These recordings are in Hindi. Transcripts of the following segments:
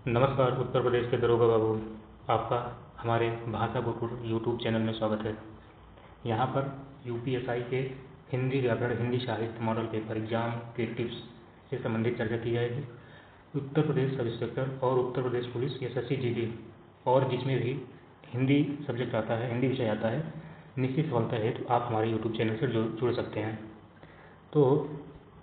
नमस्कार। उत्तर प्रदेश के दरोगा बाबू, आपका हमारे भाषा गुरुकुल यूट्यूब चैनल में स्वागत है। यहाँ पर यूपीएसआई के हिंदी व्याकरण, हिंदी साहित्य मॉडल पेपर एग्जाम के टिप्स से संबंधित चर्चा की जाएगी। उत्तर प्रदेश सब इंस्पेक्टर और Uttar Pradesh police SSC GD और जिसमें भी हिंदी सब्जेक्ट आता है, हिंदी विषय आता है, निश्चित सफलता हेतु आप हमारे यूट्यूब चैनल से जुड़ सकते हैं। तो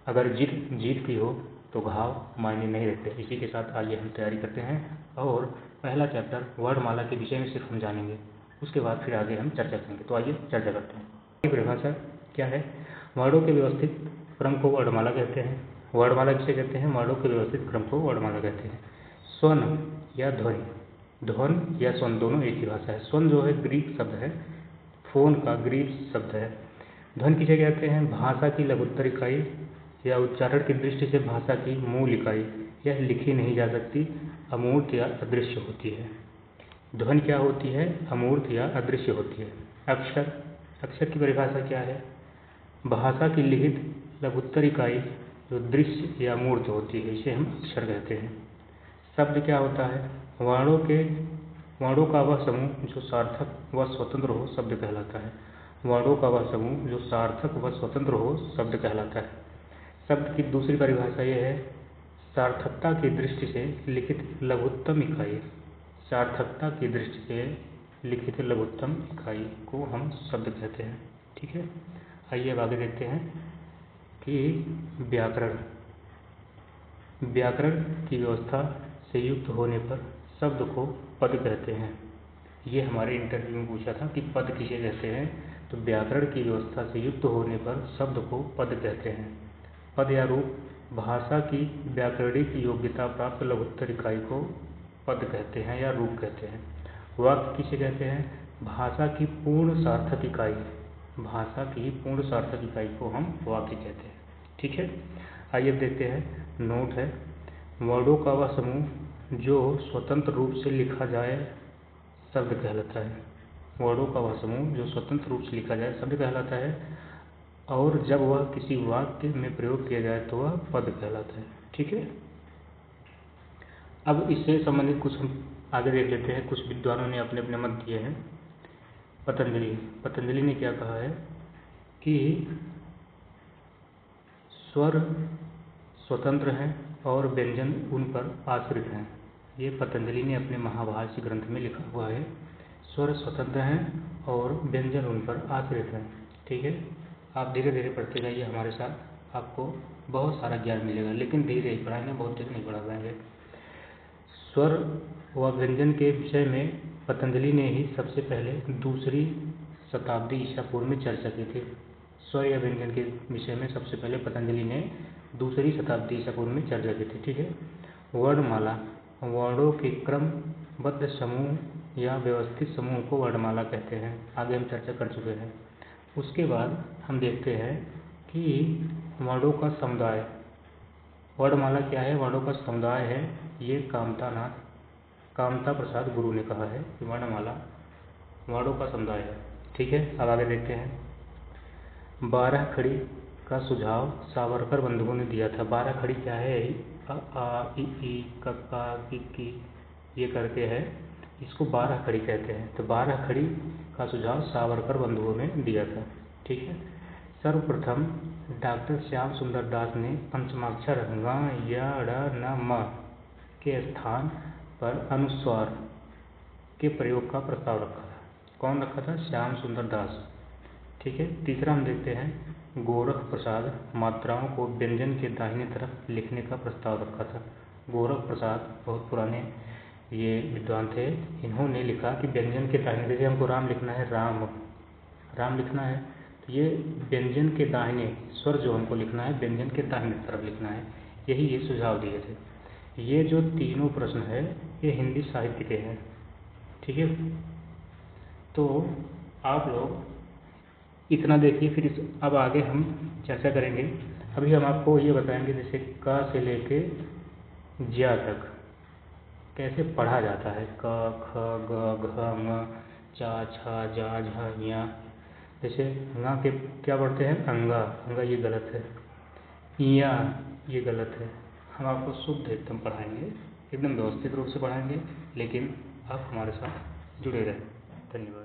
अगर जीत की हो तो घाव मायने नहीं रखते। इसी के साथ आइए हम तैयारी करते हैं और पहला चैप्टर वर्णमाला के विषय में सिर्फ हम जानेंगे, उसके बाद फिर आगे हम चर्चा करेंगे। तो आइए चर्चा करते हैं। परिभाषा क्या है? वर्णों के व्यवस्थित क्रम को वर्णमाला कहते हैं। वर्णमाला किसे कहते हैं? वर्णों के व्यवस्थित क्रम को वर्णमाला कहते हैं। स्वन या ध्वनि, ध्वन या स्वन दोनों एक ही भाषा है। स्वन जो है ग्रीक शब्द है, फोन का ग्रीक शब्द है। ध्वनि किसे कहते हैं? भाषा की लघुत्तर इकाई या उच्चारण की दृष्टि से भाषा की मूल इकाई। यह लिखी नहीं जा सकती, अमूर्त या अदृश्य होती है। ध्वनि क्या होती है? अमूर्त या अदृश्य होती है। अक्षर, अक्षर की परिभाषा क्या है? भाषा की लिखित लघुत्तर इकाई जो दृश्य या मूर्त होती है, इसे हम अक्षर कहते हैं। शब्द क्या होता है? वर्णों का वह समूह जो सार्थक व स्वतंत्र हो शब्द कहलाता है। वर्णों का वह समूह जो सार्थक व स्वतंत्र हो शब्द कहलाता है। शब्द की दूसरी परिभाषा यह है, सार्थकता की दृष्टि से लिखित लघुत्तम इकाई। सार्थकता की दृष्टि से लिखित लघुत्तम इकाई को हम शब्द कहते हैं। ठीक है, आइए अब आगे देखते हैं कि व्याकरण। व्याकरण की व्यवस्था से युक्त होने पर शब्द को पद कहते हैं। ये हमारे इंटरव्यू में पूछा था कि पद किसे कहते हैं, तो व्याकरण की व्यवस्था से युक्त होने पर शब्द को पद कहते हैं। पद या रूप, भाषा की व्याकरणिक योग्यता प्राप्त लघुत्तर इकाई को पद कहते हैं या रूप कहते हैं। वाक्य किसे कहते हैं? भाषा की पूर्ण सार्थक इकाई, भाषा की पूर्ण सार्थक इकाई को हम वाक्य कहते हैं। ठीक है, आइए अब देखते हैं। नोट है, वर्णों का वह समूह जो स्वतंत्र रूप से लिखा जाए शब्द कहलाता है। वर्णों का वह समूह जो स्वतंत्र रूप से लिखा जाए शब्द कहलाता है, और जब वह किसी वाक्य में प्रयोग किया जाए तो वह पद कहलाता है। ठीक है, अब इससे संबंधित कुछ हम आगे देख लेते हैं। कुछ विद्वानों ने अपने अपने मत दिए हैं। पतंजलि ने क्या कहा है कि स्वर स्वतंत्र हैं और व्यंजन उन पर आश्रित हैं। ये पतंजलि ने अपने महाभाष्य ग्रंथ में लिखा हुआ है। स्वर स्वतंत्र हैं और व्यंजन उन पर आश्रित हैं। ठीक है, आप धीरे धीरे पढ़ते जाइए हमारे साथ, आपको बहुत सारा ज्ञान मिलेगा, लेकिन धीरे ही पढ़ाएंगे, बहुत तेज नहीं पढ़ा पाएंगे। स्वर व व्यंजन के विषय में पतंजलि ने ही सबसे पहले 2री शताब्दी ईसा पूर्व में चर्चा की थी। स्वर या व्यंजन के विषय में सबसे पहले पतंजलि ने 2री शताब्दी ईसा पूर्व में चर्चा की थी। ठीक है, वर्णमाला, वर्णों के क्रमबद्ध समूह या व्यवस्थित समूह को वर्णमाला कहते हैं। आगे हम चर्चा कर चुके हैं। उसके बाद हम देखते हैं कि वर्णों का समुदाय। वर्णमाला क्या है? वर्णों का समुदाय है। ये कामता प्रसाद गुरु ने कहा है कि वर्णमाला वर्णों का समुदाय है। ठीक है, अब आगे देखते हैं। 12 खड़ी का सुझाव सावरकर बंधुओं ने दिया था। 12 खड़ी क्या है? अ आ इ ई क का कि की ये करके है, इसको 12 खड़ी कहते हैं। तो 12 खड़ी का सुझाव सावरकर बंधुओं ने दिया था। ठीक है, सर्वप्रथम डॉक्टर श्याम सुंदर दास ने पंचमाक्षर ङ य ड़ न म के स्थान पर अनुस्वार के प्रयोग का प्रस्ताव रखा था। कौन रखा था? श्याम सुंदर दास। ठीक है, तीसरा हम देखते हैं। गोरख प्रसाद मात्राओं को व्यंजन के दाहिने तरफ लिखने का प्रस्ताव रखा था। गोरख प्रसाद बहुत पुराने ये विद्वान थे। इन्होंने लिखा कि व्यंजन के दाहिने, जैसे हमको राम लिखना है, राम लिखना है, तो ये व्यंजन के दाहिने स्वर जो हमको लिखना है, व्यंजन के दाहिने तरफ लिखना है। यही ये सुझाव दिए थे। ये जो तीनों प्रश्न है ये हिंदी साहित्य के हैं। ठीक है, तो आप लोग इतना देखिए, फिर अब आगे हम चर्चा करेंगे। अभी हम आपको ये बताएंगे जैसे क से लेके ज्या तक कैसे पढ़ा जाता है। क ख ग घ ङ चा छा जा झा ञ। जैसे ङ के क्या पढ़ते हैं? अंगा, ये गलत है। इया, ये गलत है। हम आपको शुद्ध एकदम पढ़ाएंगे, एकदम व्यवस्थित रूप से पढ़ाएंगे, लेकिन आप हमारे साथ जुड़े रहें। धन्यवाद।